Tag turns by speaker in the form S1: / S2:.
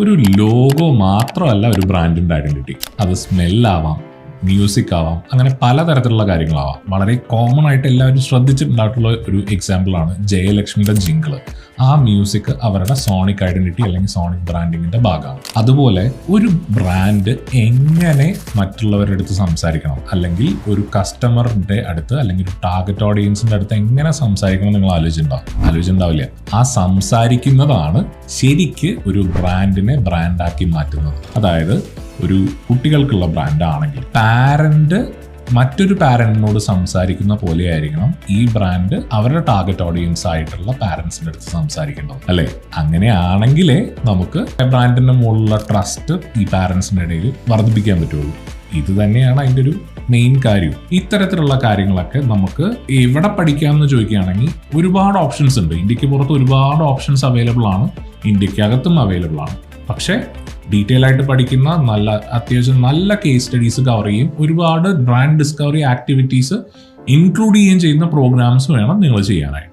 S1: ഒരു ലോഗോ മാത്രമല്ല ഒരു ബ്രാൻഡിന്റെ ഐഡന്റിറ്റി. അത് സ്മെല്ലാവാം, മ്യൂസിക് ആവാം, അങ്ങനെ പലതരത്തിലുള്ള കാര്യങ്ങളാവാം. വളരെ കോമൺ ആയിട്ട് എല്ലാവരും ശ്രദ്ധിച്ചിട്ടുണ്ടായിട്ടുള്ള ഒരു എക്സാമ്പിളാണ് ജയലക്ഷ്മിയുടെ ജിങ്കിള്. ആ മ്യൂസിക് അവരുടെ സോണിക് ഐഡന്റിറ്റി അല്ലെങ്കിൽ സോണിക് ബ്രാൻഡിങ്ങിന്റെ ഭാഗമാണ്. അതുപോലെ ഒരു ബ്രാൻഡ് എങ്ങനെ മറ്റുള്ളവരുടെ അടുത്ത് സംസാരിക്കണം, അല്ലെങ്കിൽ ഒരു കസ്റ്റമറിന്റെ അടുത്ത് അല്ലെങ്കിൽ ഒരു ടാർഗറ്റ് ഓഡിയൻസിന്റെ അടുത്ത് എങ്ങനെ സംസാരിക്കണം നിങ്ങൾ ആലോചിച്ചിട്ടുണ്ടാവില്ല. ആ സംസാരിക്കുന്നതാണ് ശരിക്ക് ഒരു ബ്രാൻഡിനെ ബ്രാൻഡാക്കി മാറ്റുന്നത്. അതായത് ഒരു കുട്ടികൾക്കുള്ള ബ്രാൻഡ് ആണെങ്കിൽ പാരന്റ് മറ്റൊരു പാരന്റിനോട് സംസാരിക്കുന്ന പോലെ ആയിരിക്കണം ഈ ബ്രാൻഡ് അവരുടെ ടാർഗറ്റ് ഓഡിയൻസ് ആയിട്ടുള്ള പാരന്റ്സിന്റെ അടുത്ത് സംസാരിക്കേണ്ടത്, അല്ലേ? അങ്ങനെയാണെങ്കിലേ നമുക്ക് ബ്രാൻഡിന്റെ മുകളിലുള്ള ട്രസ്റ്റ് ഈ പാരന്റ്സിന്റെ ഇടയിൽ വർദ്ധിപ്പിക്കാൻ പറ്റുള്ളൂ. ഇത് തന്നെയാണ് അതിൻ്റെ ഒരു മെയിൻ കാര്യം. ഇത്തരത്തിലുള്ള കാര്യങ്ങളൊക്കെ നമുക്ക് എവിടെ പഠിക്കാമെന്ന് ചോദിക്കുകയാണെങ്കിൽ ഒരുപാട് ഓപ്ഷൻസ് ഉണ്ട്. ഇന്ത്യക്ക് പുറത്ത് ഒരുപാട് ഓപ്ഷൻസ് അവൈലബിൾ ആണ്, ഇന്ത്യക്കകത്തും അവൈലബിൾ ആണ്. പക്ഷേ ഡീറ്റെയിൽ ആയിട്ട് പഠിക്കുന്ന അത്യാവശ്യം നല്ല കേസ് സ്റ്റഡീസ് കവർ ചെയ്യും, ഒരുപാട് ബ്രാൻഡ് ഡിസ്കവറി ആക്ടിവിറ്റീസ് ഇൻക്ലൂഡ് ചെയ്യുകയും ചെയ്യുന്ന പ്രോഗ്രാംസ് വേണം നിങ്ങൾ ചെയ്യാനായിട്ട്.